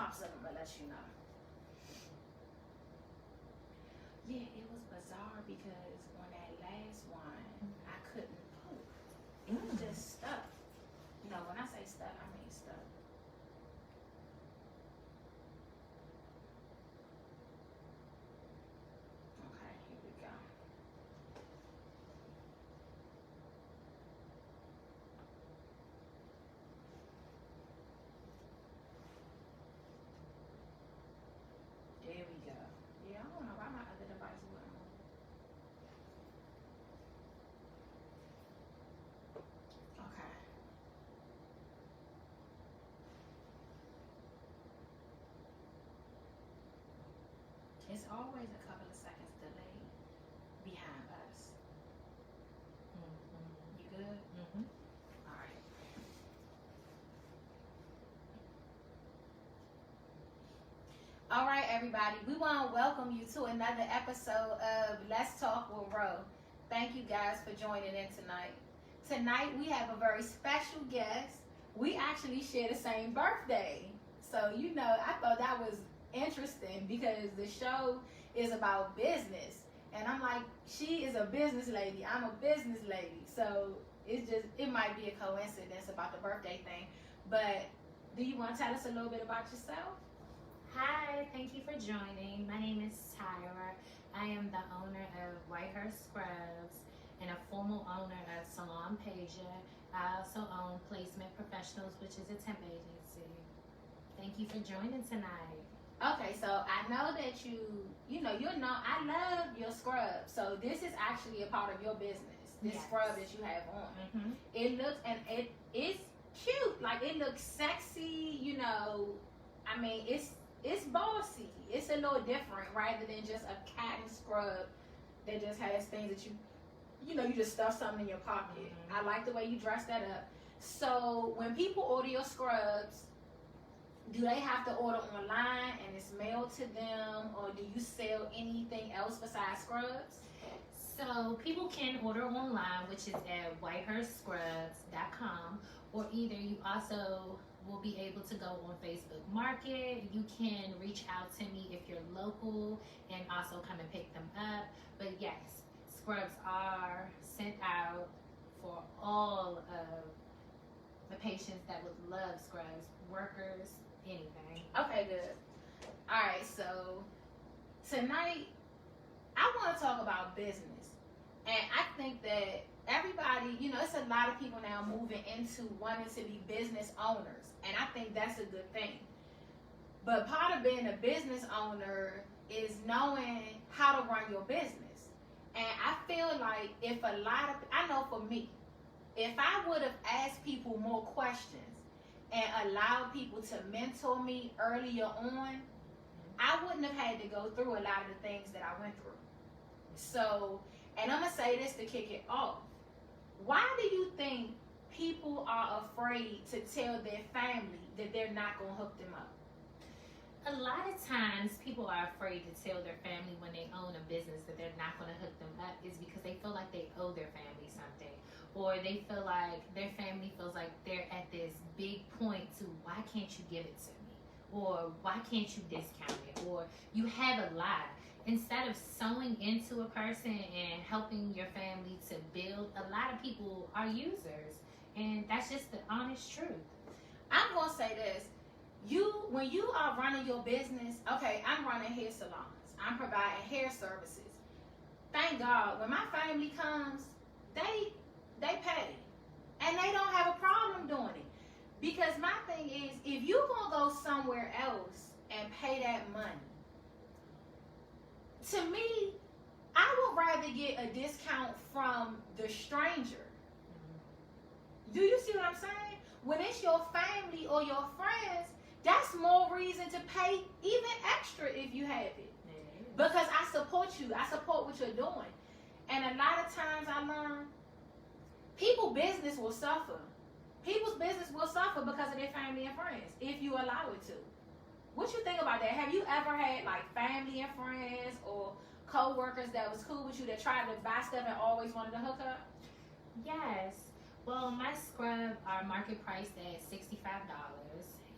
tops of them will let you know. Yeah, it was bizarre because on that last one, I couldn't poop. It was just stuck. No, when I say stuck, I mean stuck. Okay, here we go. There we go. Yeah, I don't know why my other device wouldn't move. Okay. It's always a couple of seconds delay behind us. You good? All right. All right, everybody. We want to welcome you to another episode of Let's Talk with Ro. Thank you guys for joining in tonight. Tonight we have a very special guest. We actually share the same birthday. So, you know, I thought that was interesting because the show is about business. And I'm like, she is a business lady. I'm a business lady. So it might be a coincidence about the birthday thing. But do you want to tell us a little bit about yourself? Hi, thank you for joining. My name is Tyra. I am the owner of Whitehurst Scrubs and a formal owner of Salon Pasia. I also own Placement Professionals, which is a temp agency. Thank you for joining tonight. Okay, so I know that I love your scrub. So this is actually a part of your business. This scrub that you have on. It looks, and it's cute. Like, it looks sexy, you know. I mean, it's bossy. It's a little different rather than just a cotton scrub that just has things that you just stuff something in your pocket. I like the way you dress that up. So when people order your scrubs, do they have to order online and it's mailed to them, or do you sell anything else besides scrubs? So people can order online, which is at whitehurstScrubs.com, or either you also will be able to go on Facebook Market. You can reach out to me if you're local and also come and pick them up. But yes, scrubs are sent out for all of the patients that would love scrubs, workers, anything. Okay, good. All right, so tonight I want to talk about business. And I think that everybody, it's a lot of people now moving into wanting to be business owners. And I think that's a good thing. But part of being a business owner is knowing how to run your business. And I feel like I know for me, if I would have asked people more questions and allowed people to mentor me earlier on, I wouldn't have had to go through a lot of the things that I went through. So, and I'm going to say this to kick it off. Why do you think people are afraid to tell their family that they're not going to hook them up? A lot of times people are afraid to tell their family when they own a business that they're not going to hook them up is because they feel like they owe their family something. Or they feel like their family feels like they're at this big point to, why can't you give it to me? Or why can't you discount it? Or you have a lot. Instead of sewing into a person and helping your family to build, a lot of people are users. And that's just the honest truth. I'm going to say this. When you are running your business, okay, I'm running hair salons. I'm providing hair services. Thank God, when my family comes, they pay. And they don't have a problem doing it. Because my thing is, if you're going to go somewhere else and pay that money, to me, I would rather get a discount from the stranger. Do you see what I'm saying? When it's your family or your friends, that's more reason to pay even extra if you have it. Because I support you. I support what you're doing. And a lot of times I learn people's business will suffer. People's business will suffer because of their family and friends if you allow it to. What you think about that? Have you ever had like family and friends or co-workers that was cool with you that tried to buy stuff and always wanted to hook up? Yes. Well, my scrub are market priced at $65.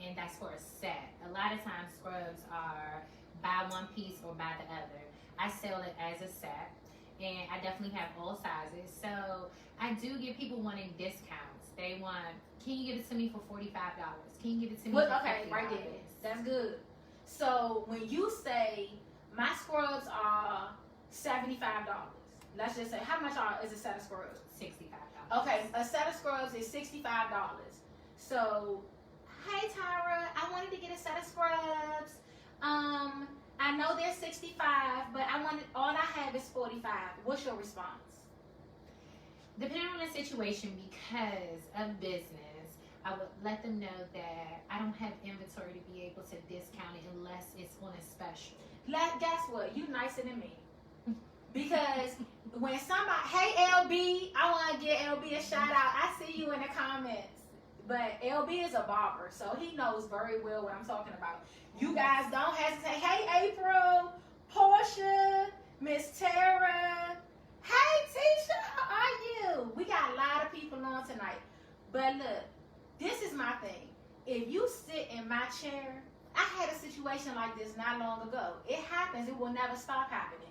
and that's for a set. A lot of times scrubs are buy one piece or buy the other. I sell it as a set, and I definitely have all sizes. So I do get people wanting discounts. They want, can you give it to me for $45? Can you give it to me for $50? Okay, right there. That's good. So when you say my scrubs are $75, let's just say, how much is a set of scrubs? $65. Okay, a set of scrubs is $65. So, hey Tyra, I wanted to get a set of scrubs. I know they're $65, but all I have is $45. What's your response? Depending on the situation, because of business, I would let them know that I don't have inventory to be able to discount it unless it's on a special. Guess what? You nicer than me. Because when somebody, hey LB, I want to give LB a shout out. I see you in the comments. But LB is a barber, so he knows very well what I'm talking about. You guys don't hesitate. Hey April, Portia, Miss Tara. Hey Tisha, how are you? We got a lot of people on tonight. But look, this is my thing. If you sit in my chair, I had a situation like this not long ago. It happens. It will never stop happening.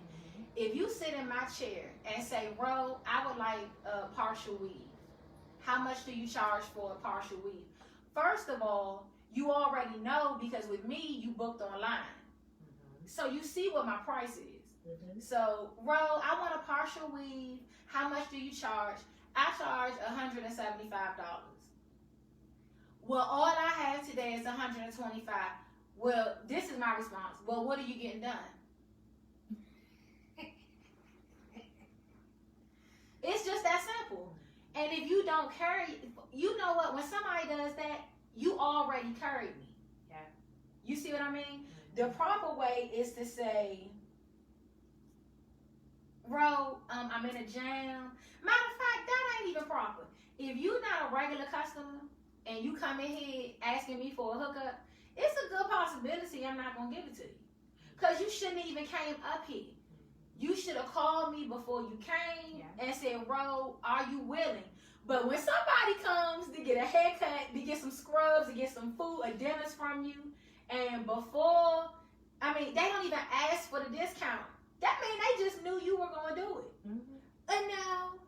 If you sit in my chair and say, Ro, I would like a partial weave. How much do you charge for a partial weave? First of all, you already know because with me, you booked online. So you see what my price is. So, Ro, I want a partial weave. How much do you charge? I charge $175. Well, all I have today is $125. Well, this is my response. Well, what are you getting done? It's just that simple. And if you don't carry, you know what? When somebody does that, you already carried me. Yeah. You see what I mean? The proper way is to say, Ro, I'm in a jam. Matter of fact, that ain't even proper. If you're not a regular customer and you come in here asking me for a hookup, it's a good possibility I'm not going to give it to you. Because you shouldn't even came up here. You should have called me before you came and said, Ro, are you willing? But when somebody comes to get a haircut, to get some scrubs, to get some food, a dinners from you, and they don't even ask for the discount. That means they just knew you were going to do it. And no,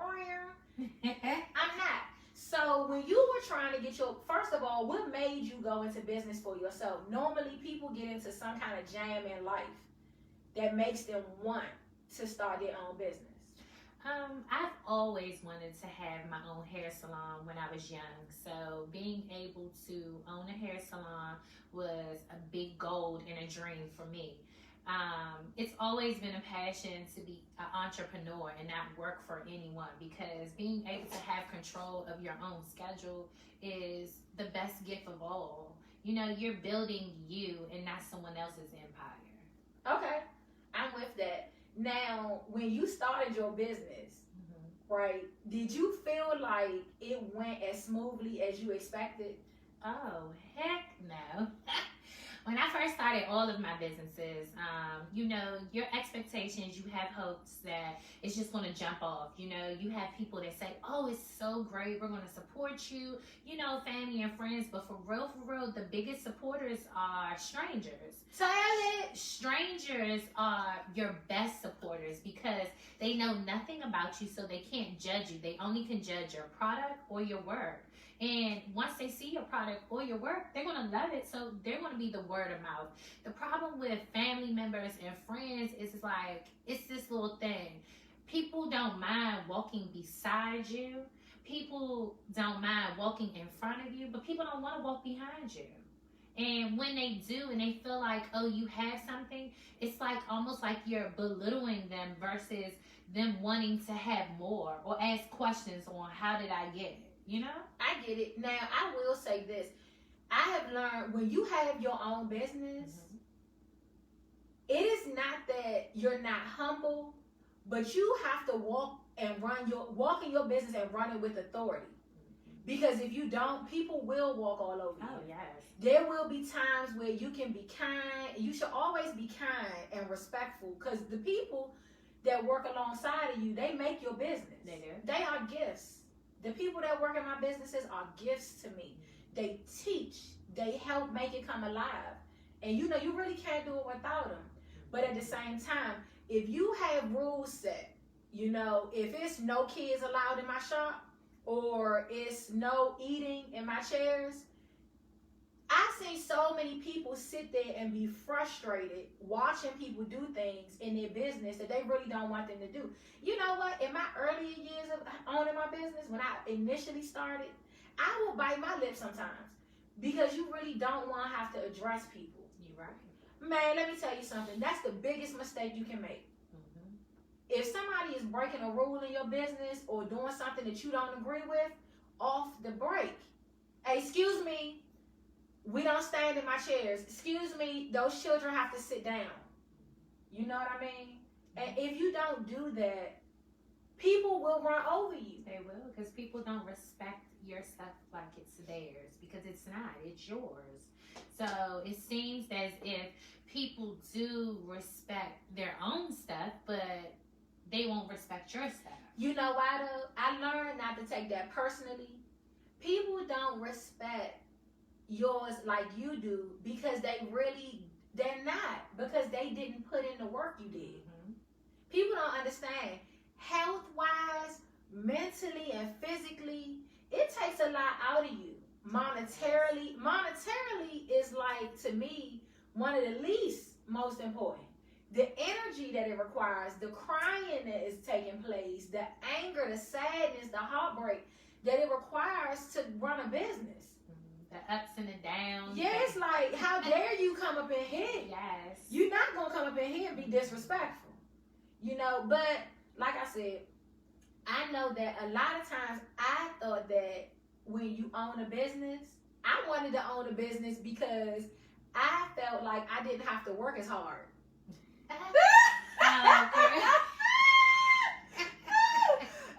I'm not. So when you were trying to get first of all, what made you go into business for yourself? Normally people get into some kind of jam in life that makes them want to start their own business. I've always wanted to have my own hair salon when I was young. So being able to own a hair salon was a big goal and a dream for me. It's always been a passion to be an entrepreneur and not work for anyone, because being able to have control of your own schedule is the best gift of all. You know, you're building you and not someone else's empire. Okay, I'm with that. Now, when you started your business, right, did you feel like it went as smoothly as you expected? Oh, heck no. When I first started all of my businesses, your expectations, you have hopes that it's just going to jump off. You know, you have people that say, oh, it's so great, we're going to support you, family and friends. But for real, the biggest supporters are strangers. Tell it. Strangers are your best supporters because they know nothing about you, so they can't judge you. They only can judge your product or your work. And once they see your product or your work, they're going to love it. So they're going to be the word of mouth. The problem with family members and friends is it's this little thing. People don't mind walking beside you. People don't mind walking in front of you, but people don't want to walk behind you. And when they do and they feel like, oh, you have something, it's almost like you're belittling them versus them wanting to have more or ask questions on how did I get it. I get it. Now, I will say this. I have learned when you have your own business, it is not that you're not humble, but you have to walk in your business and run it with authority. Because if you don't, people will walk all over you. Oh, yes. There will be times where you can be kind. You should always be kind and respectful, because the people that work alongside of you, they make your business. They do. They are gifts. The people that work in my businesses are gifts to me. They teach they help make it come alive. And you know, you really can't do it without them. But at the same time, if you have rules set, you know, if it's no kids allowed in my shop or it's no eating in my chairs, I've seen so many people sit there and be frustrated watching people do things in their business that they really don't want them to do. You know what? In my earlier years of owning my business, when I initially started, I would bite my lip sometimes because you really don't want to have to address people. You're right. Man, let me tell you something. That's the biggest mistake you can make. Mm-hmm. If somebody is breaking a rule in your business or doing something that you don't agree with, off the break. Hey, excuse me, we don't stand in my chairs. Excuse me, those children have to sit down. You know what I mean? And if you don't do that, people will run over you. They will, because people don't respect your stuff like it's theirs, because it's not, it's yours. So it seems as if people do respect their own stuff, but they won't respect your stuff. You know why though? I learned not to take that personally. People don't respect yours like you do because they're not, because they didn't put in the work you did. Mm-hmm. People don't understand, health wise, mentally and physically, it takes a lot out of you. Monetarily is like, to me, one of the least most important. The energy that it requires, the crying that is taking place, the anger, the sadness, the heartbreak that it requires to run a business. The ups and the downs. Yeah, it's like, how dare you come up in here? Yes. You're not going to come up in here and be disrespectful. You know, but like I said, I know that a lot of times I thought that when you own a business, I wanted to own a business because I felt like I didn't have to work as hard. I'm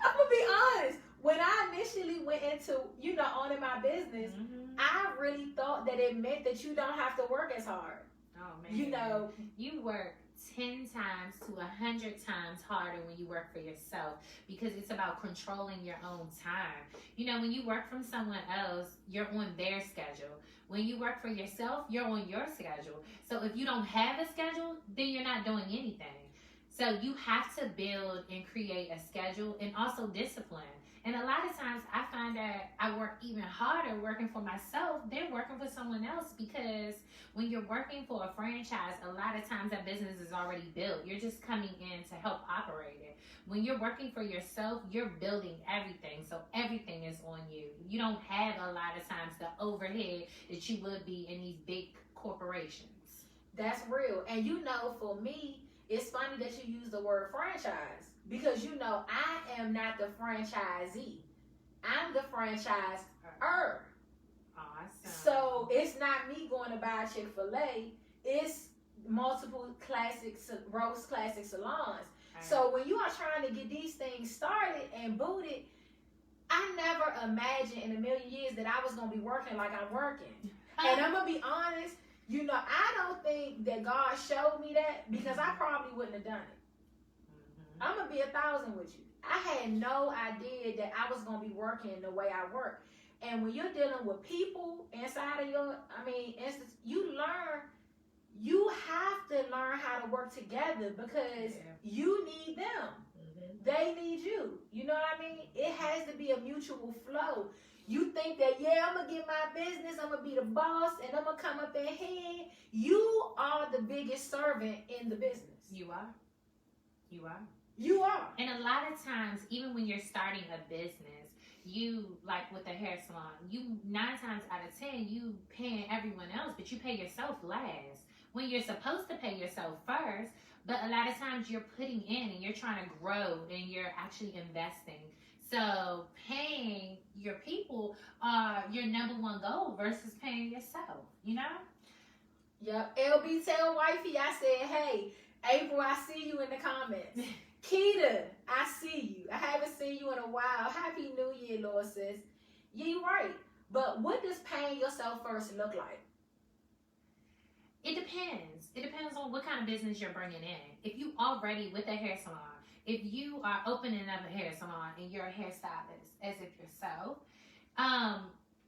gonna be honest. When I initially went into, you know, owning my business, I really thought that it meant that you don't have to work as hard. Oh man. You know, you work 10 times to 100 times harder when you work for yourself, because it's about controlling your own time. You know, when you work from someone else, you're on their schedule. When you work for yourself, you're on your schedule. So if you don't have a schedule, then you're not doing anything. So you have to build and create a schedule, and also discipline. And a lot of times I find that I work even harder working for myself than working for someone else, because when you're working for a franchise, a lot of times that business is already built. You're just coming in to help operate it. When you're working for yourself, you're building everything. So everything is on you. You don't have a lot of times the overhead that you would be in these big corporations. That's real. And you know, for me, it's funny that you use the word franchise, because you know I am not the franchisee. I'm the franchisor. Awesome. So it's not me going to buy Chick-fil-A. It's multiple roast classic salons. Right. So when you are trying to get these things started and booted, I never imagined in a million years that I was going to be working like I'm working. And I'm going to be honest, you know, I don't think that God showed me that, because I probably wouldn't have done it. I'm going to be 1,000 with you. I had no idea that I was going to be working the way I work. And when you're dealing with people inside of your, you have to learn how to work together, because you need them. They need you. You know what I mean? It has to be a mutual flow. You think that, I'm going to get my business, I'm going to be the boss, and I'm going to come up in here. You are the biggest servant in the business. You are. You are. You are. And a lot of times, even when you're starting a business, you, like with a hair salon, you 9 times out of 10, you paying everyone else, but you pay yourself last. When you're supposed to pay yourself first, but a lot of times you're putting in and you're trying to grow and you're actually investing. So paying your people are your number one goal versus paying yourself, you know? Yep. LB, tell wifey I said, hey, April, I see you in the comments. Keita, I see you. I haven't seen you in a while. Happy New Year, Lord sis. Yeah, you're right. But what does paying yourself first look like? It depends. It depends on what kind of business you're bringing in. If you already with a hair salon, if you are opening up a hair salon and you're a hairstylist, as if yourself,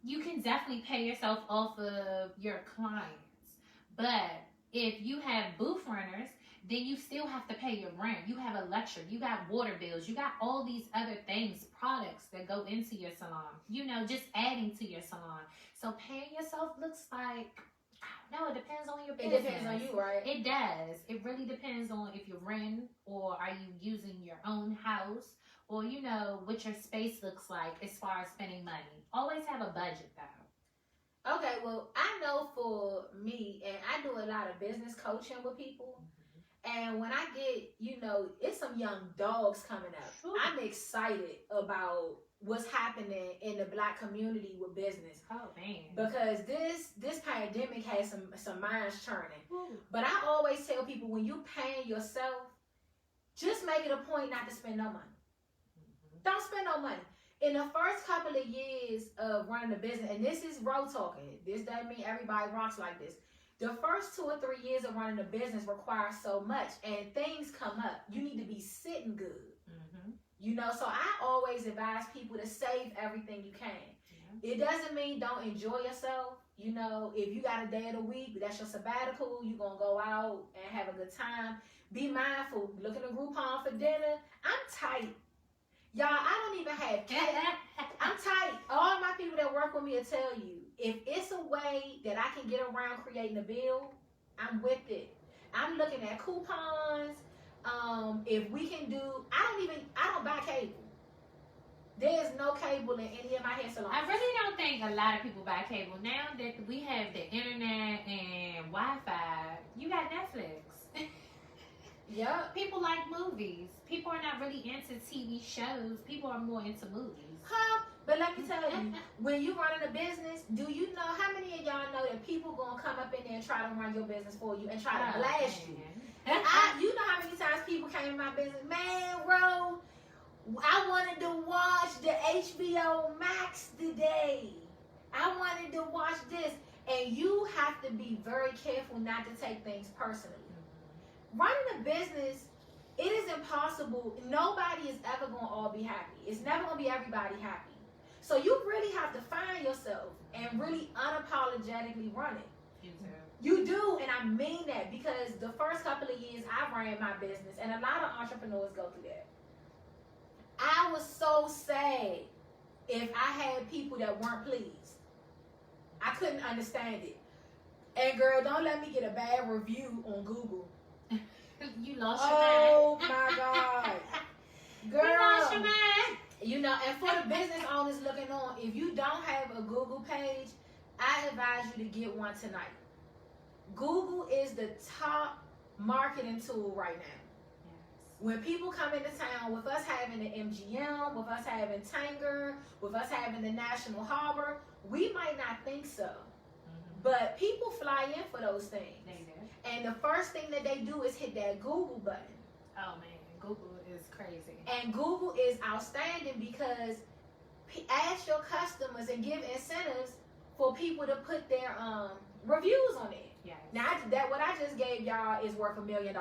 you can definitely pay yourself off of your clients. But if you have booth runners, then you still have to pay your rent. You have electric, you got water bills, you got all these other things, products that go into your salon, just adding to your salon. So paying yourself looks like, no, it depends on your business. It depends on you, right? It does. It really depends on if you're renting or are you using your own house, or what your space looks like as far as spending money. Always have a budget though. Okay, well, I know for me, and I do a lot of business coaching with people. And when I get, it's some young dogs coming up. Sure. I'm excited about what's happening in the Black community with business. Oh man! Because this pandemic has some minds churning. Ooh. But I always tell people, when you paying yourself, just make it a point not to spend no money. Don't spend no money. In the first couple of years of running a business, and this is road talking. This doesn't mean everybody rocks like this. The first 2 or 3 years of running a business requires so much, and things come up. You need to be sitting good. So I always advise people to save everything you can. Yeah. It doesn't mean don't enjoy yourself. If you got a day of the week, that's your sabbatical, you're going to go out and have a good time. Be mindful. Look at a Groupon for dinner. I'm tight. Y'all, I don't even have cake. I'm tight. All my people that work with me will tell you, if it's a way that I can get around creating a bill, I'm with it. I'm looking at coupons. If we can do, I don't buy cable. There's no cable in any of my hair salons. I really don't think a lot of people buy cable. Now that we have the internet and Wi-Fi, you got Netflix. Yep. People like movies. People are not really into TV shows. People are more into movies. Huh? But let me tell you, when you running a business, do you know how many of y'all know that people gonna come up in there and try to run your business for you and try to blast you? You know how many times people came in my business, man, bro, I wanted to watch the HBO Max today. I wanted to watch this. And you have to be very careful not to take things personally. Running a business, it is impossible. Nobody is ever going to all be happy. It's never going to be everybody happy. So you really have to find yourself and really unapologetically run it. You do, and I mean that, because the first couple of years I ran my business, and a lot of entrepreneurs go through that. I was so sad if I had people that weren't pleased. I couldn't understand it. And girl, don't let me get a bad review on Google. You lost your mind. Oh my God. Girl. You lost your mind. And for the business owners looking on, if you don't have a Google page, I advise you to get one tonight. Google is the top marketing tool right now. When people come into town, with us having the MGM, with us having Tanger, with us having the National Harbor, we might not think so. But people fly in for those things. And the first thing that they do is hit that Google button. Oh man, Google is crazy. And Google is outstanding because ask your customers and give incentives for people to put their reviews on it. Yes. Now, that what I just gave y'all is worth $1 million.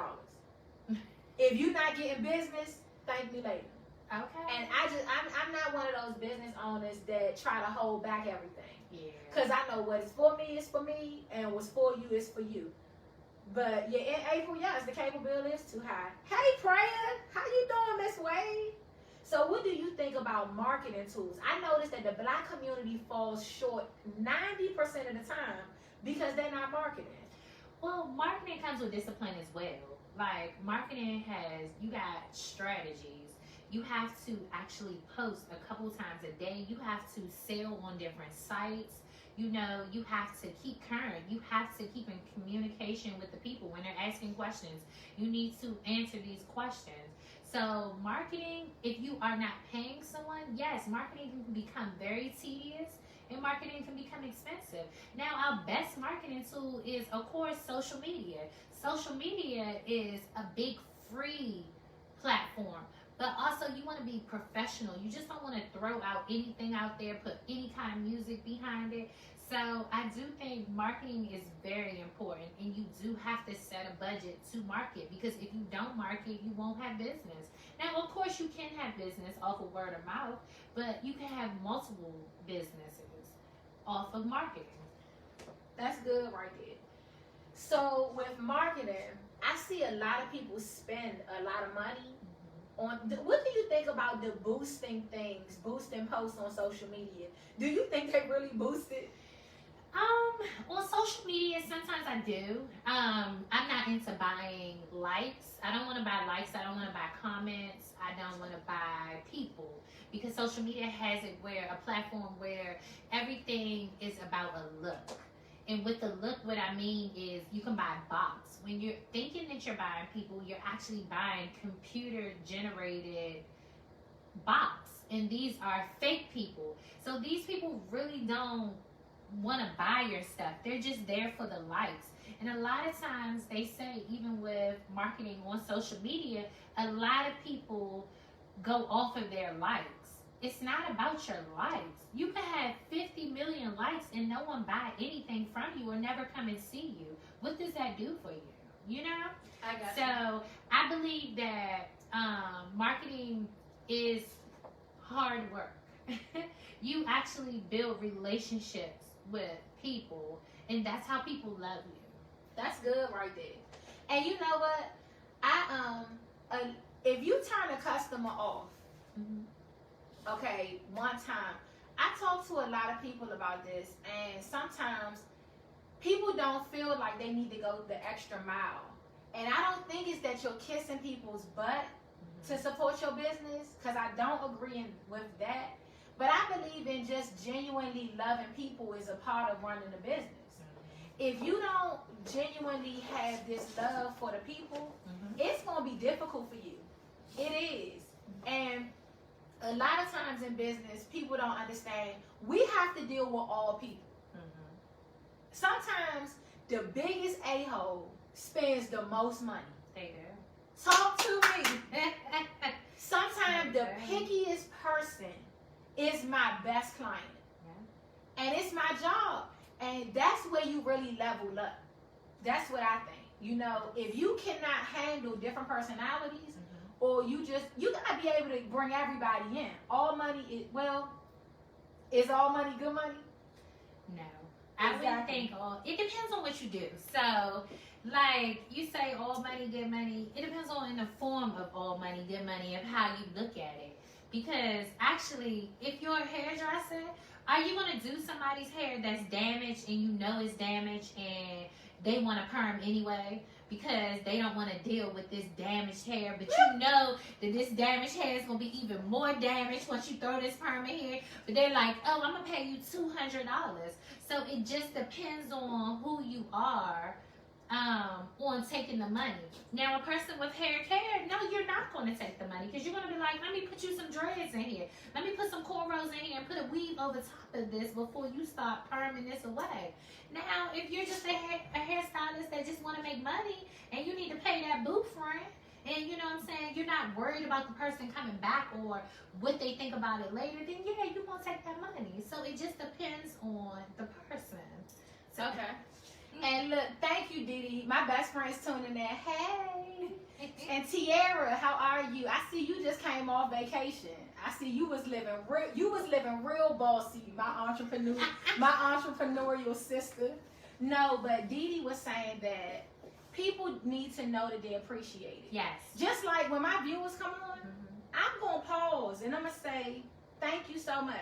If you're not getting business, thank me later. Okay. And I'm not one of those business owners that try to hold back everything. Yeah. Because I know what is for me is for me, and what's for you is for you. But yeah, in April, yes, the cable bill is too high. Hey, Prayer, how you doing, Miss Wade? So what do you think about marketing tools? I noticed that the Black community falls short 90% of the time because they're not marketing. Well, marketing comes with discipline as well. Like, marketing you got strategies. You have to actually post a couple times a day. You have to sell on different sites. You have to keep current. You have to keep in communication with the people when they're asking questions. You need to answer these questions. So marketing, if you are not paying someone, yes, marketing can become very tedious and marketing can become expensive. Now, our best marketing tool is, of course, social media. Social media is a big free platform. But also, you want to be professional. You just don't want to throw out anything out there, put any kind of music behind it. So I do think marketing is very important, and you do have to set a budget to market, because if you don't market, you won't have business. Now, of course, you can have business off of word of mouth, but you can have multiple businesses. off of marketing. That's good right there. So with marketing, I see a lot of people spend a lot of money on. What do you think about the boosting things, boosting posts on social media? Do you think they really boost it? On social media, sometimes I do. I'm not into buying likes. I don't want to buy likes. I don't want to buy comments. I don't want to buy people, because social media has it where a platform where everything is about a look. And with the look, what I mean is you can buy bots. When you're thinking that you're buying people, you're actually buying computer generated bots. And these are fake people. So these people really don't want to buy your stuff. They're just there for the likes. And a lot of times they say, even with marketing on social media, a lot of people go off of their likes. It's not about your likes. You can have 50 million likes and no one buy anything from you or never come and see you. What does that do for you? You know? I got So I believe that marketing is hard work. You actually build relationships with people, and that's how people love you. That's good right there. And you know what? If you turn a customer off, okay, one time, I talk to a lot of people about this, and sometimes people don't feel like they need to go the extra mile. And I don't think it's that you're kissing people's butt to support your business, because I don't agree with that. But I believe in just genuinely loving people is a part of running a business. If you don't genuinely have this love for the people, it's going to be difficult for you. It is. And a lot of times in business, people don't understand we have to deal with all people. Sometimes the biggest a-hole spends the most money. They do. Talk to me. Sometimes the pickiest person is my best client. And it's my job. And that's where you really level up. That's what I think. You know, if you cannot handle different personalities, or you gotta be able to bring everybody in. All money is all money good money? No. I wouldn't think it depends on what you do. So, like you say, all money, good money. It depends on in the form of all money, good money, of how you look at it. Because actually, if you're a hairdresser, are you going to do somebody's hair that's damaged and you know it's damaged and they want to perm anyway? Because they don't want to deal with this damaged hair, but you know that this damaged hair is going to be even more damaged once you throw this perm in here. But they're like, oh, I'm going to pay you $200. So it just depends on who you are on taking the money. Now, a person with hair care, no, you're not going to take the money, because you're going to be like, let me put you some dreads in here. Let me put some cornrows in here and put a weave over top of this before you start perming this away. Now, if you're just a hairstylist that just want to make money and you need to pay that boo friend, and you know what I'm saying, you're not worried about the person coming back or what they think about it later, then yeah, you're going to take that money. So it just depends on the person. So, okay. And look, thank you, Didi. My best friend's tuning in. Hey. And Tiara, how are you? I see you just came off vacation. I see you was living real bossy, my entrepreneurial sister. No, but Didi was saying that people need to know that they appreciate it. yes. Just like when my viewers come on, I'm going to pause and I'm going to say, thank you so much.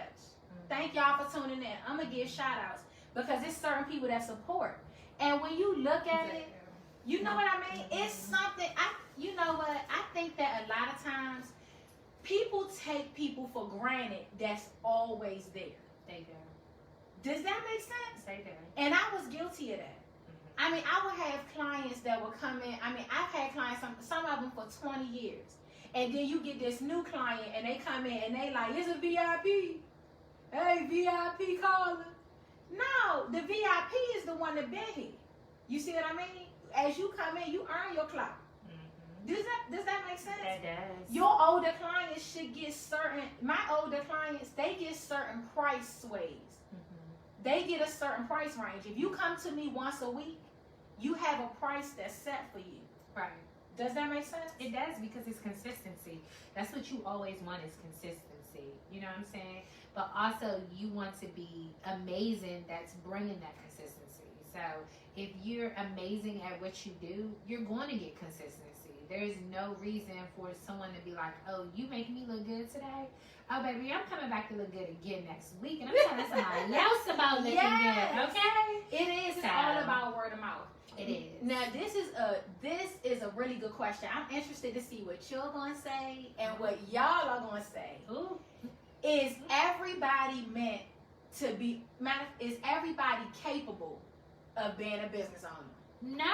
Thank y'all for tuning in. I'm going to give shout outs because it's certain people that support. And when you look at it, you know what I mean? It's something, you know what? I think that a lot of times people take people for granted that's always there. They do. Does that make sense? They do. And I was guilty of that. I mean, I would have clients that would come in. I mean, I've had clients, some of them for 20 years. And then you get this new client and they come in and they like, it's a VIP. Hey, VIP caller. No, the VIP is the one that been here. You see what I mean? As you come in, you earn your clout. Does that make sense? That does. Your older clients should get my older clients, they get certain price sways. They get a certain price range. If you come to me once a week, you have a price that's set for you. Right. Does that make sense? It does, because it's consistency. That's what you always want, is consistency. You know what I'm saying? But also you want to be amazing, that's bringing that consistency. So if you're amazing at what you do, you're going to get consistency. There's no reason for someone to be like, oh, you make me look good today? Oh, baby, I'm coming back to look good again next week. And I'm telling somebody else about looking good, okay? It is. It's all about word of mouth. It is. Now, this is a really good question. I'm interested to see what you're going to say and what y'all are going to say. Ooh. Is everybody meant to be, is everybody capable of being a business owner? No.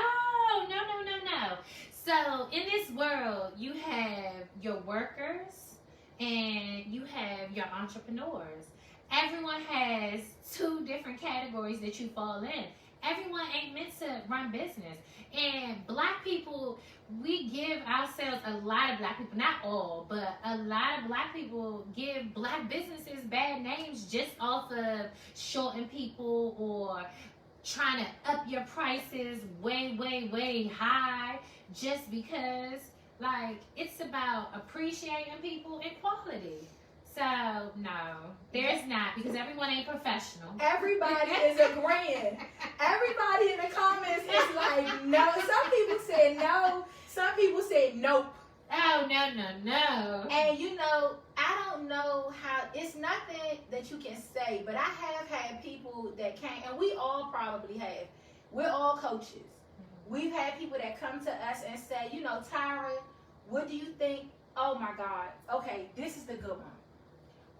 So in this world, you have your workers and you have your entrepreneurs. Everyone has two different categories that you fall in. Everyone ain't meant to run business. And black people, we give ourselves, a lot of black people, not all, but a lot of black people give black businesses bad names just off of shorting people or trying to up your prices way high, just because, like, it's about appreciating people and quality. So, no, there's not, because everyone ain't professional. Everybody is agreeing. Everybody in the comments is like, no. Some people said no. Some people said nope. Oh, no. And you know, I don't know how, it's nothing that you can say, but I have had people that came, and we all probably have. We're all coaches. Mm-hmm. We've had people that come to us and say, you know, Tyra, what do you think? Oh my God. Okay, this is the good one.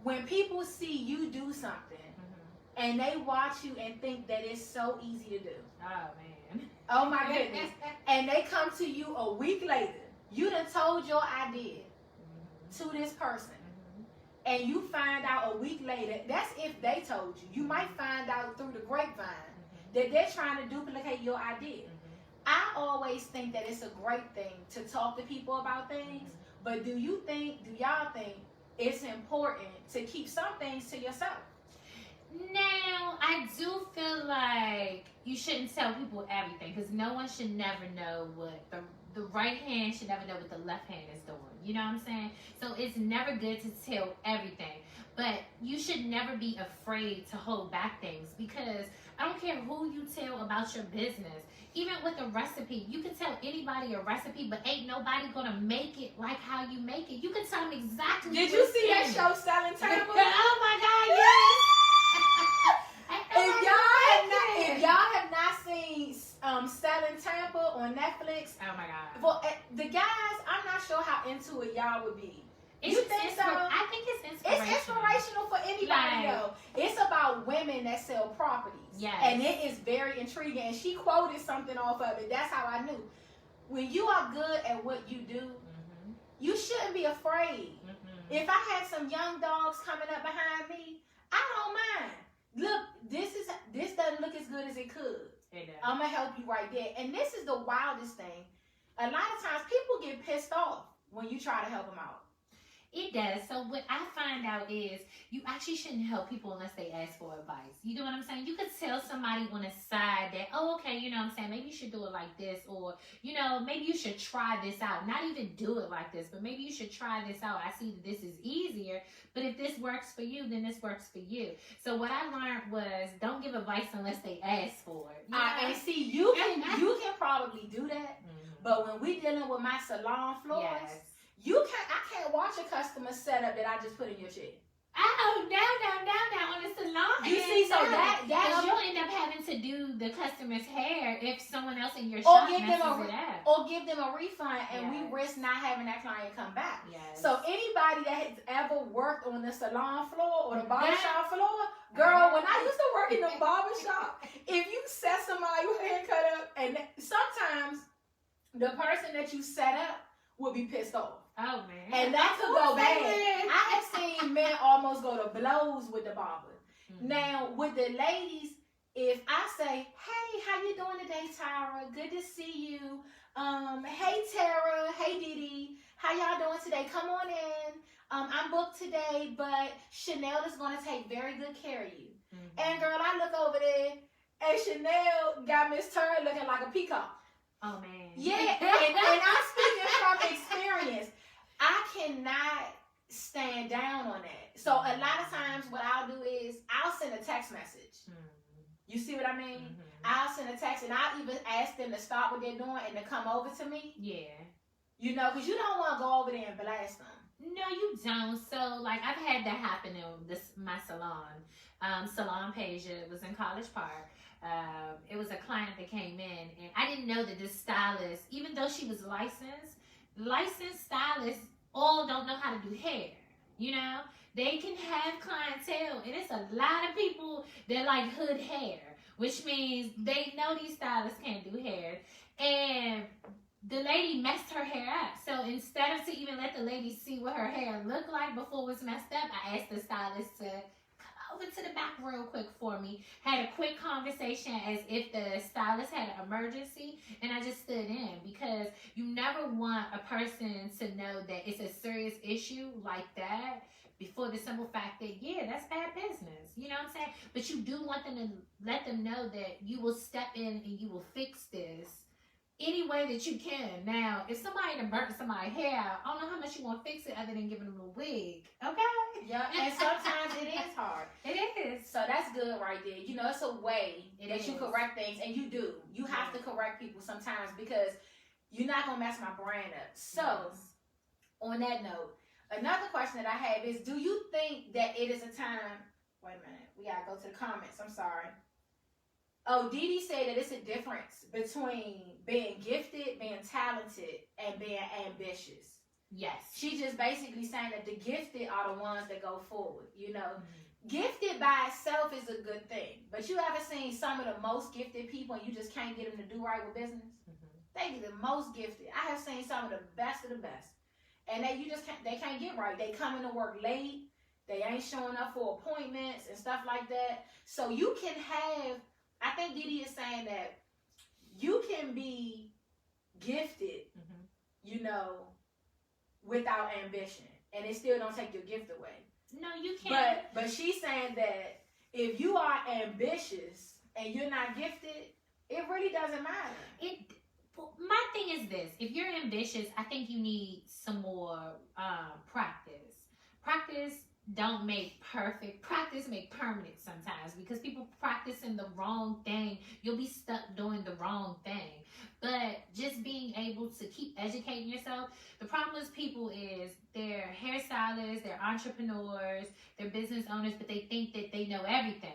When people see you do something, mm-hmm. and they watch you and think that it's so easy to do. Oh, man. Oh, my goodness. And they come to you a week later. You done told your idea, mm-hmm. to this person. Mm-hmm. And you find out a week later, that's if they told you. You might find out through the grapevine, mm-hmm. that they're trying to duplicate your idea. Mm-hmm. I always think that it's a great thing to talk to people about things. Mm-hmm. But do y'all think it's important to keep some things to yourself? Now, I do feel like you shouldn't tell people everything, because no one should never know what the right hand should never know what the left hand is doing. You know what I'm saying? So it's never good to tell everything. But you should never be afraid to hold back things, because I don't care who you tell about your business. Even with a recipe, you can tell anybody a recipe, but ain't nobody gonna make it like how you make it. You can tell them exactly. Did you see that show, Selling Tampa? Oh my God, yes! If y'all have not seen Selling Tampa on Netflix, oh my God. Well, the guys, I'm not sure how into it y'all would be. You think so? I think it's inspirational. It's inspirational for anybody, though. It's about women that sell properties. Yes. And it is very intriguing. And she quoted something off of it. That's how I knew. When you are good at what you do, mm-hmm. you shouldn't be afraid. Mm-hmm. If I had some young dogs coming up behind me, I don't mind. Look, this doesn't look as good as it could. I'm going to help you right there. And this is the wildest thing. A lot of times people get pissed off when you try to help them out. It does. So what I find out is you actually shouldn't help people unless they ask for advice. You know what I'm saying? You could tell somebody on the side that, oh, okay, you know what I'm saying? Maybe you should do it like this, or, you know, maybe you should try this out. Not even do it like this, but maybe you should try this out. I see that this is easier, but if this works for you, then this works for you. So what I learned was don't give advice unless they ask for it. You know? And see, you can probably do that, mm-hmm. but when we dealing with my salon floors, yes. I can't watch a customer setup that I just put in your chair. Oh, no, on the salon. You see, so that you'll end up having to do the customer's hair if someone else in your shop messes it up. Or give them a refund, and we risk not having that client come back. Yes. So anybody that has ever worked on the salon floor or the barbershop floor, girl, when I used to work in the barbershop, if you set somebody's haircut up, and sometimes the person that you set up will be pissed off. Oh, man. And that could go bad. I have seen men almost go to blows with the barber. Mm-hmm. Now, with the ladies, if I say, hey, how you doing today, Tyra? Good to see you. Hey, Tara. Hey, Didi. How y'all doing today? Come on in. I'm booked today, but Chanel is going to take very good care of you. Mm-hmm. And, girl, I look over there, and Chanel got Miss Tara looking like a peacock. Oh man. Yeah, and I'm speaking from experience. I cannot stand down on that. So a lot of times what I'll do is I'll send a text message. You see what I mean? I'll send a text and I'll even ask them to stop what they're doing and to come over to me. Yeah. You know, because you don't want to go over there and blast them. No, you don't. So, like, I've had that happen in my salon. Salon Peja was in College Park. It was a client that came in, and I didn't know that this stylist, even though she was licensed stylists all don't know how to do hair. You know, they can have clientele, and it's a lot of people that like hood hair, which means they know these stylists can't do hair, and the lady messed her hair up. So instead of to even let the lady see what her hair looked like before it was messed up, I asked the stylist to come over to the back real quick for me. Had a quick conversation as if the stylist had an emergency, and I just stood in, because you never want a person to know that it's a serious issue like that before the simple fact that, yeah, that's bad business. You know what I'm saying? But you do want them to let them know that you will step in and you will fix this any way that you can. Now, if somebody done burnt somebody's hair out, I don't know how much you want to fix it other than giving them a wig. Okay? Yeah, and sometimes it is hard. It is. So that's good right there. You know, it's a way that you is. correct things, and you do. You have to correct people sometimes because you're not going to mess my brand up. So, on that note, another question that I have is, do you think that it is a time... Wait a minute. We got to go to the comments. I'm sorry. Oh, Dee Dee said that it's a difference between being gifted, being talented, and being ambitious. Yes. She's just basically saying that the gifted are the ones that go forward. You know, gifted by itself is a good thing. But you ever seen some of the most gifted people and you just can't get them to do right with business? They get the most gifted. I have seen some of the best, and they can't get right. They come into work late. They ain't showing up for appointments and stuff like that. So you can have... I think Dee Dee is saying that you can be gifted, you know, without ambition, and it still don't take your gift away. No, you can't. But she's saying that if you are ambitious and you're not gifted, it really doesn't matter. My thing is this: if you're ambitious, I think you need some more practice. Practice don't make perfect. Practice make permanent sometimes, because people practicing the wrong thing, you'll be stuck doing the wrong thing. But just being able to keep educating yourself. The problem with people is they're hairstylists, they're entrepreneurs, they're business owners, but they think that they know everything.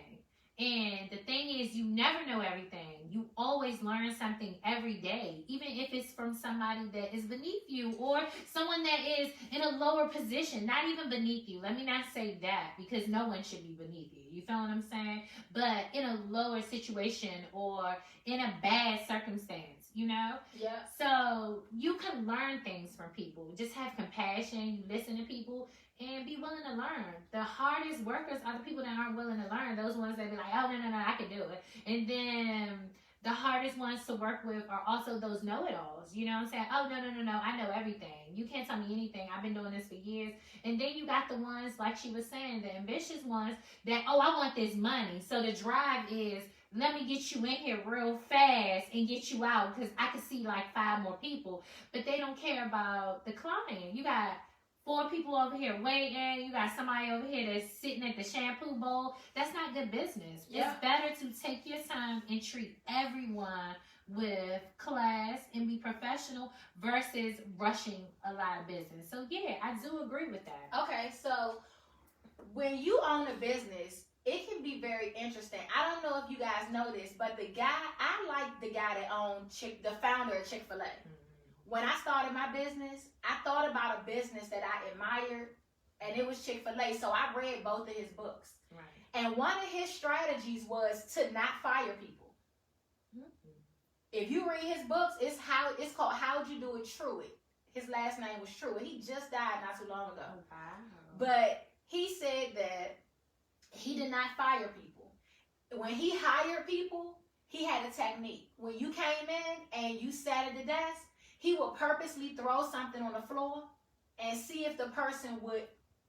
And the thing is, you never know everything. You always learn something every day, even if it's from somebody that is beneath you or someone that is in a lower position, not even beneath you. Let me not say that, because no one should be beneath you. You feel what I'm saying? But in a lower situation or in a bad circumstance, you know? Yeah. So you can learn things from people. Just have compassion. You listen to people. And be willing to learn. The hardest workers are the people that aren't willing to learn. Those ones that be like, oh, no, I can do it. And then the hardest ones to work with are also those know-it-alls. You know what I'm saying? Oh, no, I know everything. You can't tell me anything. I've been doing this for years. And then you got the ones, like she was saying, the ambitious ones that, oh, I want this money. So the drive is, let me get you in here real fast and get you out, because I can see like 5 more people. But they don't care about the client. You got 4 people over here waiting. You got somebody over here that's sitting at the shampoo bowl. That's not good business. Yeah. It's better to take your time and treat everyone with class and be professional versus rushing a lot of business. So yeah, I do agree with that. Okay, so when you own a business, it can be very interesting. I don't know if you guys know this, but I like the guy that owned the founder of Chick-fil-A. When I started my business, I thought about a business that I admired, and it was Chick-fil-A. So I read both of his books. Right. And one of his strategies was to not fire people. If you read his books, it's called How'd You Do It, Truett. His last name was Truett. He just died not too long ago. Wow. But he said that he did not fire people. When he hired people, he had a technique. When you came in and you sat at the desk, he would purposely throw something on the floor and see if the person would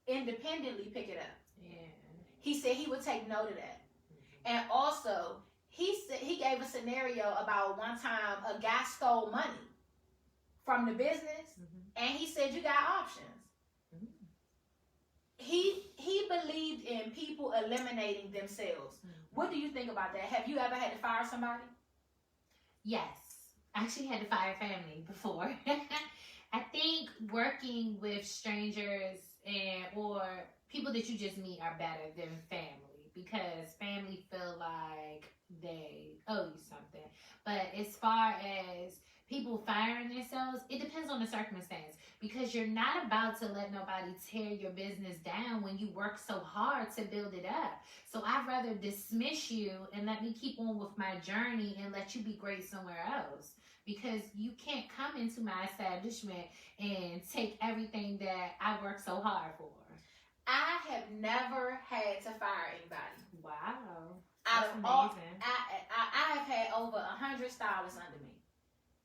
independently pick it up. Yeah. He said he would take note of that. And also, he gave a scenario about one time a guy stole money from the business, and he said you got options. He believed in people eliminating themselves. What do you think about that? Have you ever had to fire somebody? Yes. I actually had to fire family before. I think working with strangers or people that you just meet are better than family, because family feel like they owe you something. But as far as people firing themselves, it depends on the circumstance, because you're not about to let nobody tear your business down when you work so hard to build it up. So I'd rather dismiss you and let me keep on with my journey and let you be great somewhere else, because you can't come into my establishment and take everything that I work so hard for. I have never had to fire anybody. Wow. Out of all, I have had over 100 stylists under me.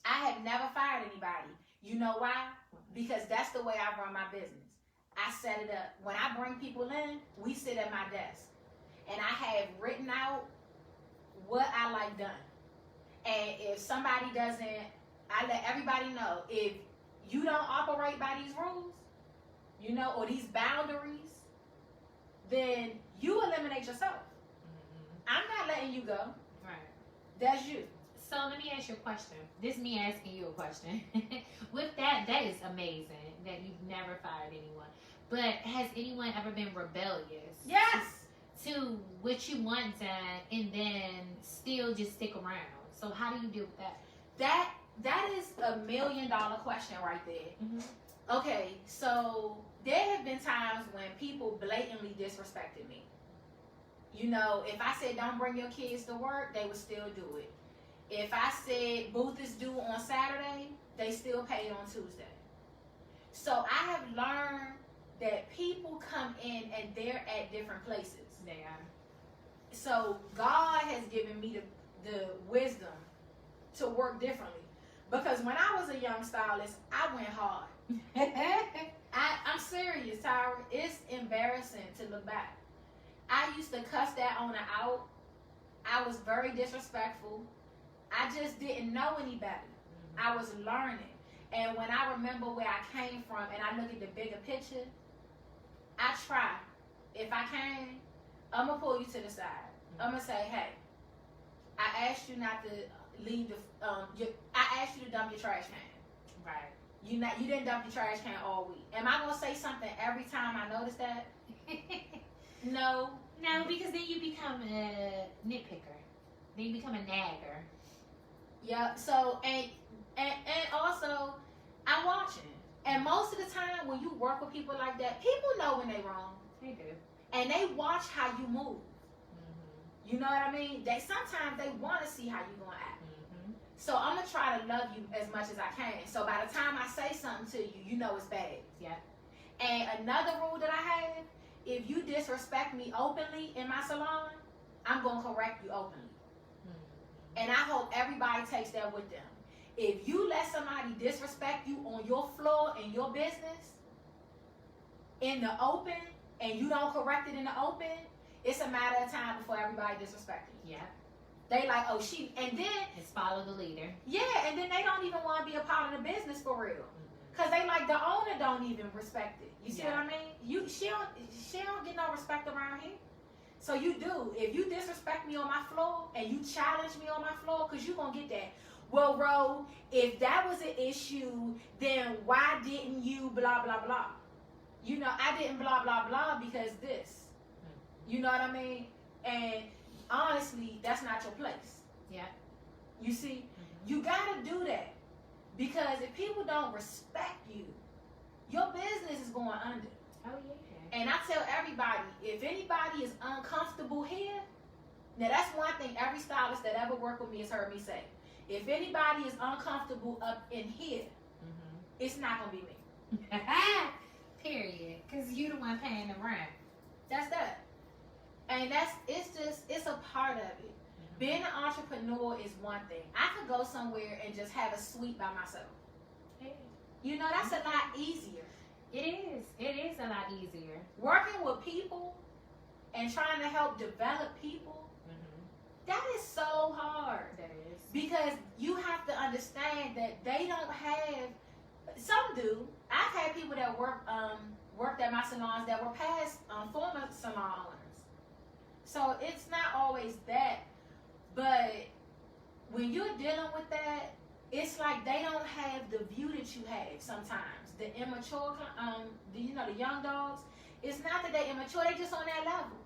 I have never fired anybody. You know why? Because that's the way I run my business. I set it up. When I bring people in, we sit at my desk. And I have written out what I like done. And if somebody doesn't, I let everybody know. If you don't operate by these rules, you know, or these boundaries, then you eliminate yourself. I'm not letting you go. Right. That's you. So let me ask you a question. This is me asking you a question. With that is amazing that you've never fired anyone. But has anyone ever been rebellious? Yes. To what you want done and then still just stick around? So how do you deal with that? That is $1 million question right there. Okay, so there have been times when people blatantly disrespected me. You know, if I said don't bring your kids to work, they would still do it. If I said booth is due on Saturday, they still pay it on Tuesday. So I have learned that people come in and they're at different places. They are. So God has given me the wisdom to work differently. Because when I was a young stylist, I went hard. I'm serious, Tyra. It's embarrassing to look back. I used to cuss that owner out. I was very disrespectful. I just didn't know any better. I was learning. And when I remember where I came from and I look at the bigger picture, I try. If I can, I'm going to pull you to the side. I'm going to say, hey, I asked you not to leave I asked you to dump your trash can. Right. You didn't dump your trash can all week. Am I going to say something every time I notice that? No. No, because then you become a nitpicker. Then you become a nagger. Yeah. So and also, I'm watching. And most of the time, when you work with people like that, people know when they're wrong. They do. And they watch how you move. You know what I mean? Sometimes they want to see how you're going to act. So I'm going to try to love you as much as I can. So by the time I say something to you, you know it's bad. Yeah. And another rule that I have, if you disrespect me openly in my salon, I'm going to correct you openly. And I hope everybody takes that with them. If you let somebody disrespect you on your floor in your business, in the open, and you don't correct it in the open, it's a matter of time before everybody disrespects you. Yeah. They like, oh, and then it's follow the leader. Yeah, and then they don't even want to be a part of the business for real, cause they like the owner don't even respect it. You see what I mean? She don't get no respect around here. So you do. If you disrespect me on my floor and you challenge me on my floor, cause you gonna get that. Well, Ro, if that was an issue, then why didn't you blah blah blah? You know, I didn't blah blah blah because this. You know what I mean? And honestly, that's not your place. Yeah. You see, you gotta do that, because if people don't respect you, your business is going under. Oh yeah. And I tell everybody, if anybody is uncomfortable here, now that's one thing every stylist that ever worked with me has heard me say. If anybody is uncomfortable up in here, it's not gonna be me. Period. Cause you the one paying the rent. That's that. And it's a part of it. Being an entrepreneur is one thing. I could go somewhere and just have a suite by myself. Yeah. You know, that's a lot easier. It is. It is a lot easier. Working with people and trying to help develop people, That is so hard. That is. Because you have to understand that they don't have. Some do. I've had people that worked at my salons that were past former salon owners. So it's not always that. But when you're dealing with that, it's like they don't have the view that you have sometimes. The immature, the young dogs, it's not that they're immature, they just on that level.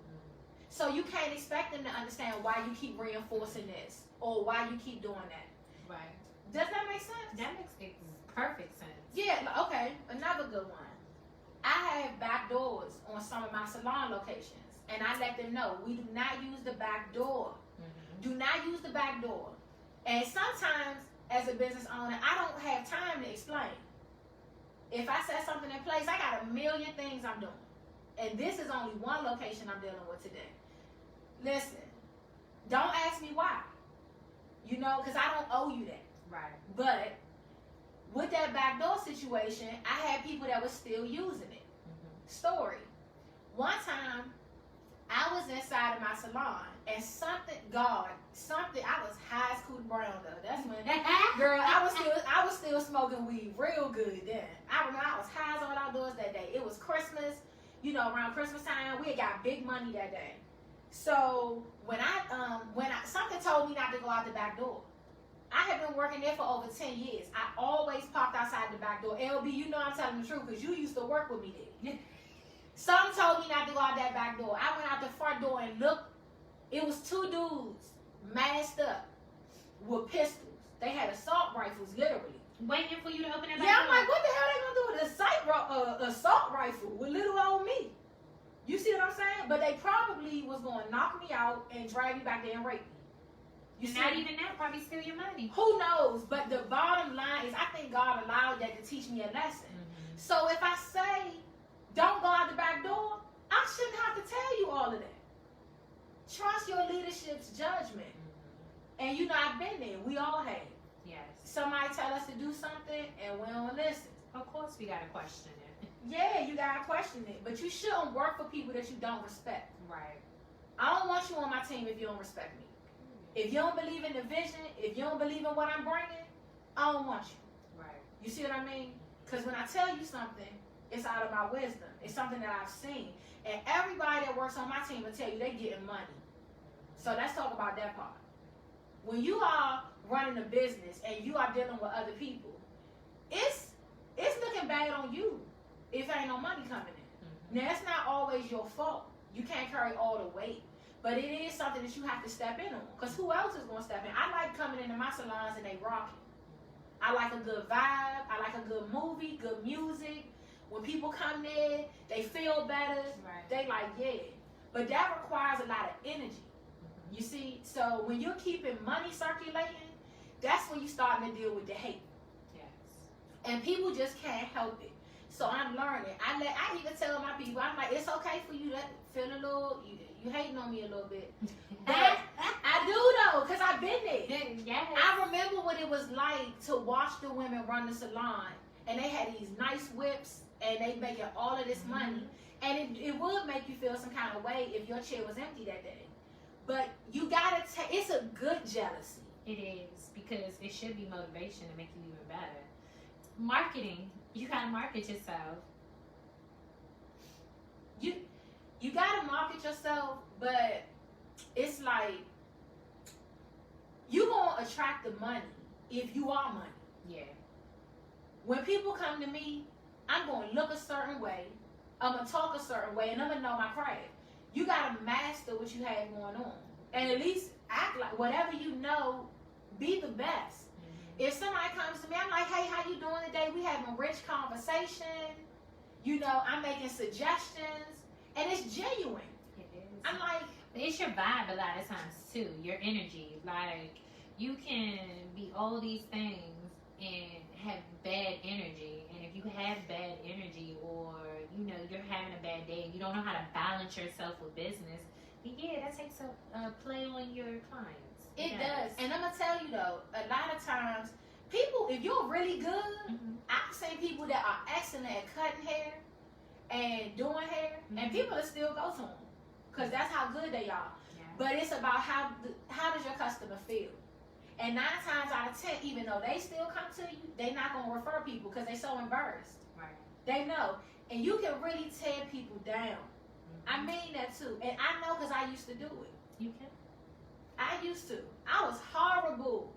So you can't expect them to understand why you keep reinforcing this or why you keep doing that. Right. Does that make sense? That makes perfect sense. Yeah, okay. Another good one. I have back doors on some of my salon locations, and I let them know we do not use the back door. Do not use the back door. And sometimes, as a business owner, I don't have time to explain. If I set something in place, I got a million things I'm doing. And this is only one location I'm dealing with today. Listen, don't ask me why. Because I don't owe you that. Right. But with that backdoor situation, I had people that were still using it. Story. One time, I was inside of my salon, and I was high as Cooter Brown though. That's when, girl, I was still smoking weed real good then. I remember I was high as all outdoors that day. It was Christmas, around Christmas time. We had got big money that day. So when something told me not to go out the back door. I have been working there for over 10 years. I always popped outside the back door. LB, I'm telling the truth because you used to work with me there. Something told me not to go out that back door. I went out the front door and looked. It was two dudes masked up with pistols. They had assault rifles, literally. Waiting for you to open that back Yeah, I'm door? like, what the hell they gonna do with an assault rifle with little old me? You see what I'm saying? But they probably was gonna knock me out and drag me back there and rape me. You not even that, probably steal your money. Who knows? But the bottom line is, I think God allowed that to teach me a lesson. So if I say, don't go out the back door, I shouldn't have to tell you all of that. Trust your leadership's judgment. And I've been there. We all have. Yes. Somebody tell us to do something and we don't listen. Of course we gotta question it. Yeah, you gotta question it. But you shouldn't work for people that you don't respect. Right. I don't want you on my team if you don't respect me. If you don't believe in the vision, if you don't believe in what I'm bringing, I don't want you. Right. You see what I mean? Because when I tell you something, it's out of my wisdom. It's something that I've seen. And everybody that works on my team will tell you they're getting money. So let's talk about that part. When you are running a business and you are dealing with other people, it's looking bad on you if ain't no money coming in. Now, it's not always your fault. You can't carry all the weight. But it is something that you have to step in on. Because who else is going to step in? I like coming into my salons and they rocking. I like a good vibe. I like a good movie, good music. When people come there, they feel better. Right. They like, yeah. But that requires a lot of energy. You see? So when you're keeping money circulating, that's when you're starting to deal with the hate. Yes. And people just can't help it. So I'm learning. I even tell my people, I'm like, it's okay for you to feel a little, you hating on me a little bit. But I do though, because I've been there. Yes. I remember what it was like to watch the women run the salon. And they had these nice whips and they making all of this money. And it would make you feel some kind of way if your chair was empty that day. But you gotta it's a good jealousy. It is, because it should be motivation to make you even better. Marketing. You gotta market yourself. You gotta market yourself, but it's like you gonna attract the money if you are money. Yeah. When people come to me, I'm gonna look a certain way, I'm gonna talk a certain way, and I'm gonna know my craft. You gotta master what you have going on, and at least act like whatever you know. Be the best. If somebody comes to me, I'm like, hey, how you doing today? We having a rich conversation. I'm making suggestions. And it's genuine. It is. I'm like... It's your vibe a lot of times, too. Your energy. Like, you can be all these things and have bad energy. And if you have bad energy or, you're having a bad day and you don't know how to balance yourself with business, yeah, that takes a play on your clients. It does. And I'm going to tell you, though, a lot of times, people, if you're really good, I've seen people that are excellent at cutting hair and doing hair, and people will still go to them because that's how good they are. Yeah. But it's about how does your customer feel. And 9 times out of 10, even though they still come to you, they not gonna refer people because they so embarrassed. Right. They know, and you can really tear people down. I mean that too, and I know because I used to do it. You can. I used to. I was horrible.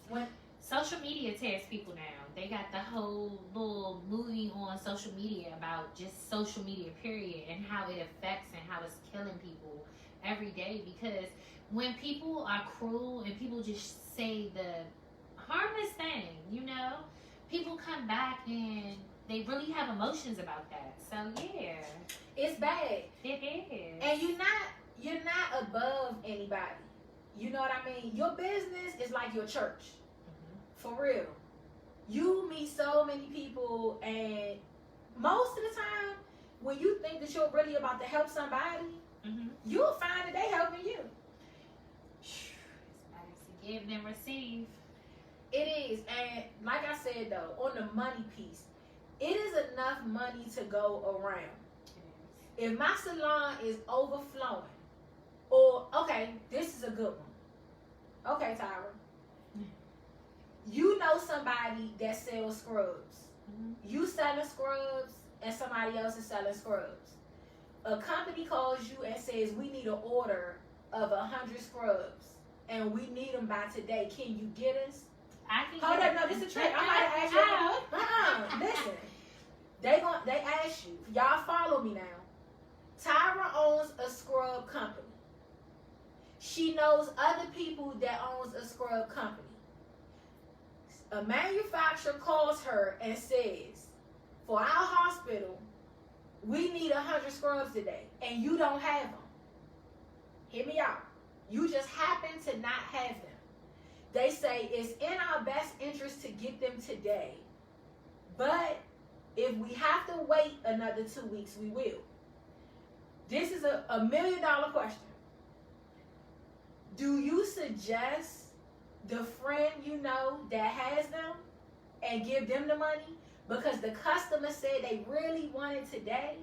When social media tears people down. They got the whole little movie on social media about just social media, period, and how it affects and how it's killing people every day. Because when people are cruel and people just say the harmless thing, you know, people come back and they really have emotions about that. So yeah, it's bad. It is. And you're not above anybody. You know what I mean? Your business is like your church. For real. You meet so many people, and most of the time, when you think that you're really about to help somebody, you'll find that they helping you. It's better to give than receive. It is. And like I said, though, on the money piece, it is enough money to go around. If my salon is overflowing, or, okay, this is a good one. Okay, Tyra. You know somebody that sells scrubs. You selling scrubs and somebody else is selling scrubs. A company calls you and says, we need an order of 100 scrubs and we need them by today. Can you get us? I can. Hold up, no, this is a trick. I'm about to ask you. Listen. They ask you. Y'all follow me now. Tyra owns a scrub company. She knows other people that owns a scrub company. A manufacturer calls her and says, for our hospital, we need 100 scrubs today, and you don't have them. Hear me out. You just happen to not have them. They say it's in our best interest to get them today, but if we have to wait another 2 weeks, we will. This is a $1 million question. Do you suggest the friend you know that has them and give them the money because the customer said they really want it today?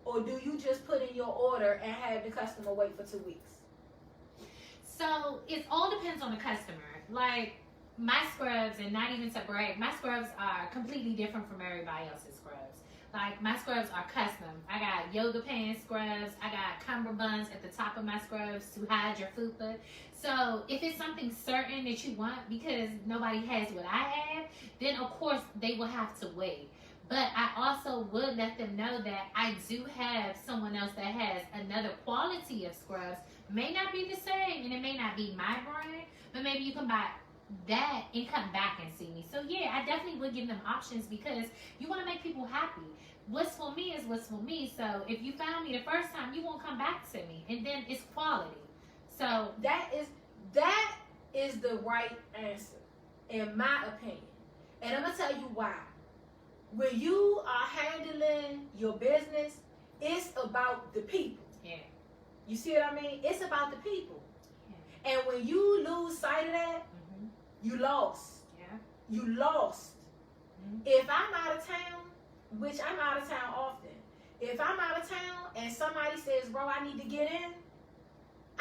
Or do you just put in your order and have the customer wait for 2 weeks? So it all depends on the customer. Like my scrubs, and not even to brag, my scrubs are completely different from everybody else's scrubs. Like my scrubs are custom. I got yoga pants scrubs. I got cummerbunds at the top of my scrubs to hide your fupa. So if it's something certain that you want because nobody has what I have, then of course they will have to wait. But I also would let them know that I do have someone else that has another quality of scrubs. May not be the same and it may not be my brand, but maybe you can buy that and come back and see me. So yeah, I definitely would give them options because you want to make people happy. What's for me is what's for me. So if you found me the first time, you won't come back to me, and then it's quality. So that is the right answer, in my opinion. And I'm gonna tell you why. When you are handling your business, it's about the people. Yeah. You see what I mean? It's about the people. Yeah. And when you lose sight of that, you lost. Yeah. You lost. If I'm out of town, which I'm out of town often, if I'm out of town and somebody says, bro, I need to get in,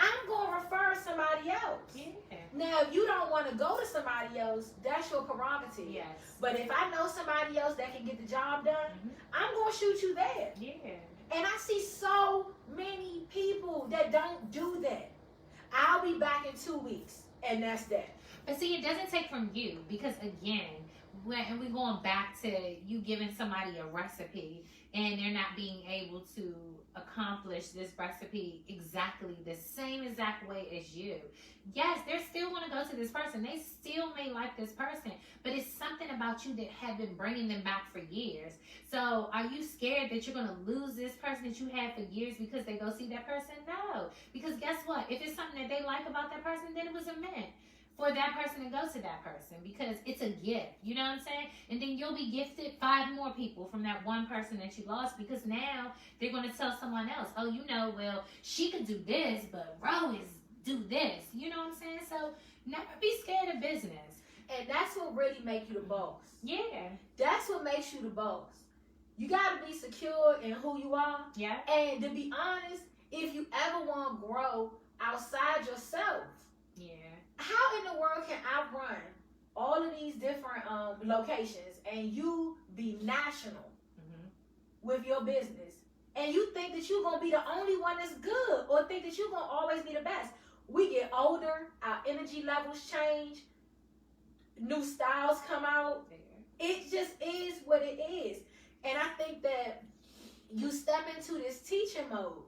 I'm going to refer somebody else. Yeah. Now, if you don't want to go to somebody else, that's your prerogative. Yes. But if I know somebody else that can get the job done, I'm going to shoot you there. Yeah. And I see so many people that don't do that. I'll be back in 2 weeks, and that's that. But see, it doesn't take from you because, again, when we're going back to you giving somebody a recipe and they're not being able to accomplish this recipe exactly the same exact way as you. Yes, they're still going to go to this person. They still may like this person, but it's something about you that have been bringing them back for years. So are you scared that you're going to lose this person that you had for years because they go see that person? No, because guess what? If it's something that they like about that person, then it was meant for that person to go to that person because it's a gift. You know what I'm saying? And then you'll be gifted 5 more people from that one person that you lost because now they're going to tell someone else, oh, you know, well, she could do this, but Rose do this. You know what I'm saying? So never be scared of business. And that's what really makes you the boss. Yeah. That's what makes you the boss. You got to be secure in who you are. Yeah. And to be honest, if you ever want to grow outside yourself. Yeah. How in the world can I run all of these different locations and you be national with your business? And you think that you're going to be the only one that's good, or think that you're going to always be the best. We get older, our energy levels change, new styles come out. It just is what it is. And I think that you step into this teaching mode.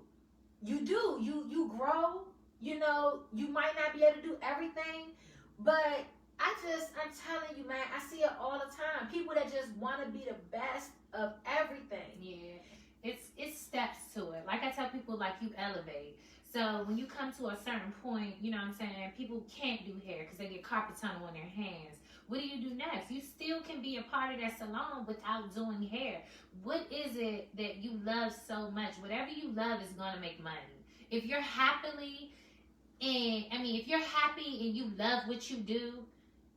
You do. You grow. You know, you might not be able to do everything, but I'm telling you, man, I see it all the time. People that just want to be the best of everything. Yeah. It's steps to it. Like I tell people, like, you elevate. So when you come to a certain point, you know what I'm saying, people can't do hair because they get carpal tunnel in their hands. What do you do next? You still can be a part of that salon without doing hair. What is it that you love so much? Whatever you love is going to make money. If you're if you're happy and you love what you do,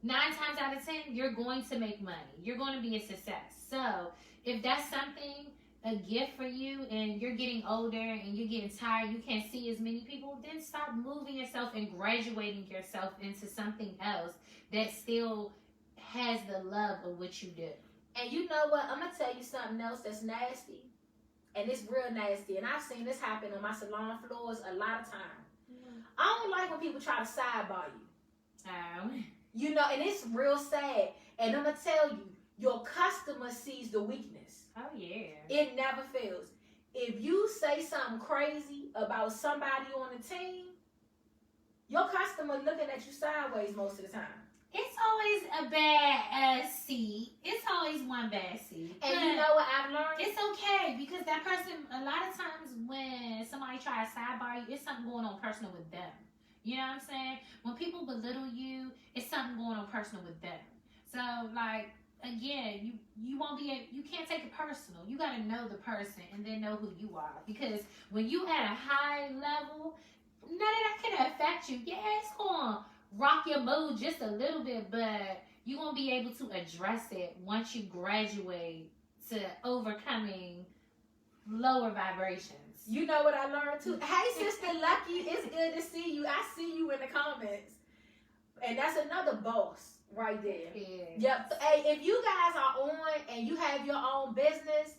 9 times out of 10, you're going to make money. You're going to be a success. So if that's something, a gift for you, and you're getting older and you're getting tired, you can't see as many people, then start moving yourself and graduating yourself into something else that still has the love of what you do. And you know what? I'm going to tell you something else that's nasty. And it's real nasty. And I've seen this happen on my salon floors a lot of times. I don't like when people try to sidebar you. You know, and it's real sad. And I'm going to tell you, your customer sees the weakness. Oh, yeah. It never fails. If you say something crazy about somebody on the team, your customer looking at you sideways most of the time. It's always a bad seed. It's always one bad seed. And you know what I've learned? It's okay, because that person, a lot of times when somebody tries to sidebar you, it's something going on personal with them. You know what I'm saying? When people belittle you, it's something going on personal with them. So, like, again, you won't be, you can't take it personal. You got to know the person and then know who you are. Because when you at a high level, none of that can affect you. Yeah, it's going to rock your mood just a little bit, but you won't be able to address it once you graduate to overcoming lower vibrations. You know what I learned too? Hey, Sister Lucky, it's good to see you. I see you in the comments. And that's another boss right there. Yeah. Yep. Hey, if you guys are on and you have your own business,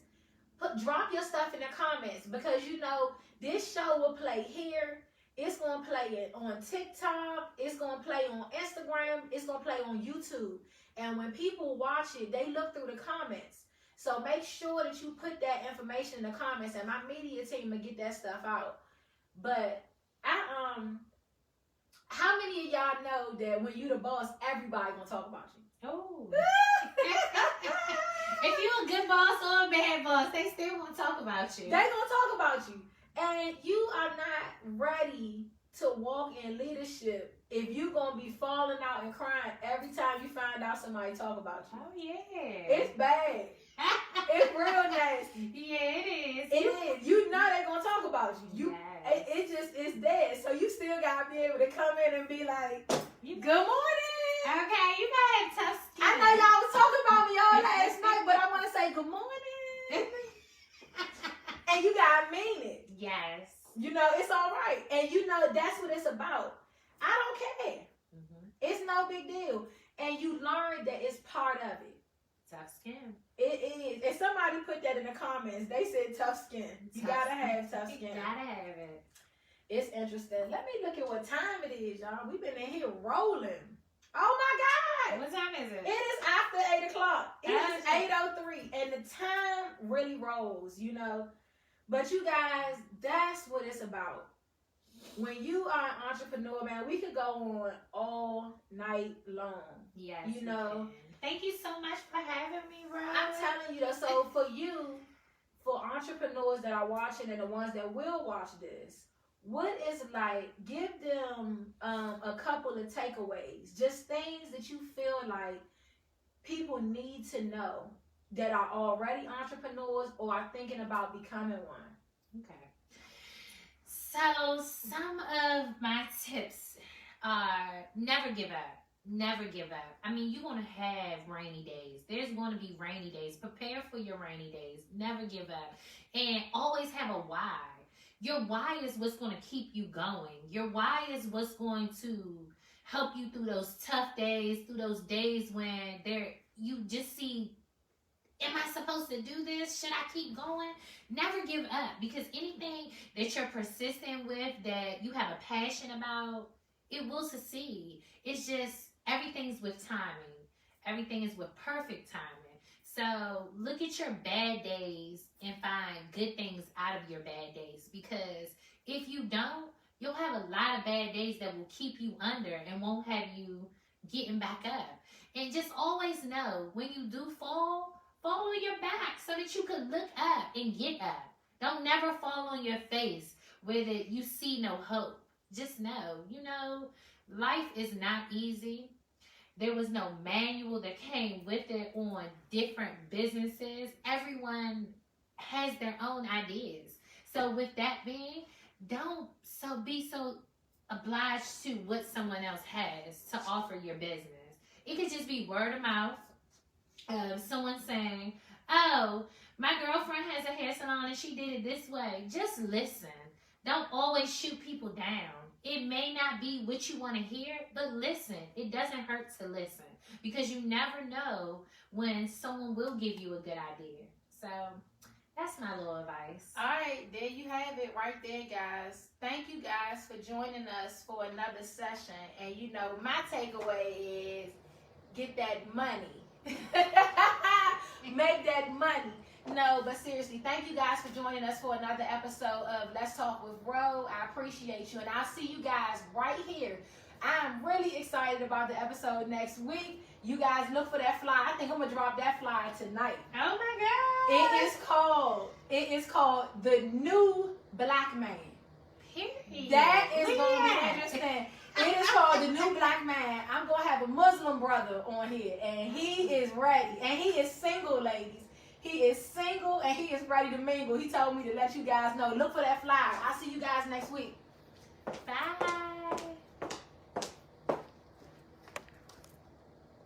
drop your stuff in the comments, because you know this show will play here. It's going to play it on TikTok. It's going to play on Instagram. It's going to play on YouTube. And when people watch it, they look through the comments. So make sure that you put that information in the comments, and my media team will get that stuff out. But how many of y'all know that when you the boss, everybody gonna talk about you? Oh. If you a good boss or a bad boss, they still gonna talk about you. They gonna talk about you. And you are not ready to walk in leadership if you gonna be falling out and crying every time you find out somebody talk about you. Oh, yeah. It's bad. It's real nasty. Yeah, it is. It is. You know they gonna talk about you. Yes. It just is there. So you still gotta be able to come in and be like, good morning. Okay, you gotta have tough skin. I know y'all was talking about me all last night, but I want to say good morning. And you gotta mean it. Yes. You know, it's all right. And you know, that's what it's about. I don't care. Mm-hmm. It's no big deal. And you learn that it's part of it. Tough skin. It is. And somebody put that in the comments. They said tough skin. You gotta have tough skin. You gotta have it. It's interesting. Let me look at what time it is, y'all. We've been in here rolling. Oh my God. What time is it? It is after 8 o'clock. It is Okay. 8:03. And the time really rolls, you know. But you guys, that's what it's about. When you are an entrepreneur, man, we could go on all night long. Yes. You know. Thank you so much for having me, Rose. I'm telling you though, so for you, for entrepreneurs that are watching and the ones that will watch this, what is like, give them a couple of takeaways, just things that you feel like people need to know that are already entrepreneurs or are thinking about becoming one. Okay. So some of my tips are never give up. Never give up. I mean, you're going to have rainy days. There's going to be rainy days. Prepare for your rainy days. Never give up. And always have a why. Your why is what's going to keep you going. Your why is what's going to help you through those tough days, through those days when you just see, am I supposed to do this? Should I keep going? Never give up, because anything that you're persistent with, that you have a passion about, it will succeed. It's just everything's with timing. Everything is with perfect timing. So look at your bad days and find good things out of your bad days, because if you don't, you'll have a lot of bad days that will keep you under and won't have you getting back up. And just always know, when you do fall on your back so that you can look up and get up. Don't never fall on your face where you see no hope. Just know, life is not easy. There was no manual that came with it on different businesses. Everyone has their own ideas. So with that being, don't be so obliged to what someone else has to offer your business. It could just be word of mouth of someone saying, oh, my girlfriend has a hair salon and she did it this way. Just listen. Don't always shoot people down. It may not be what you want to hear, but listen. It doesn't hurt to listen, because you never know when someone will give you a good idea. So that's my little advice. All right, there you have it right there, guys. Thank you guys for joining us for another session. And my takeaway is get that money. Make that money. No, but seriously, thank you guys for joining us for another episode of Let's Talk with Ro. I appreciate you, and I'll see you guys right here. I'm really excited about the episode next week. You guys look for that flyer. I think I'm gonna drop that flyer tonight. Oh my God! It is called The New Black Man. Period. That is gonna be interesting. It is called The New Black Man. I'm gonna have a Muslim brother on here, and he is ready, and he is single, ladies. He is single and he is ready to mingle. He told me to let you guys know. Look for that flyer. I'll see you guys next week.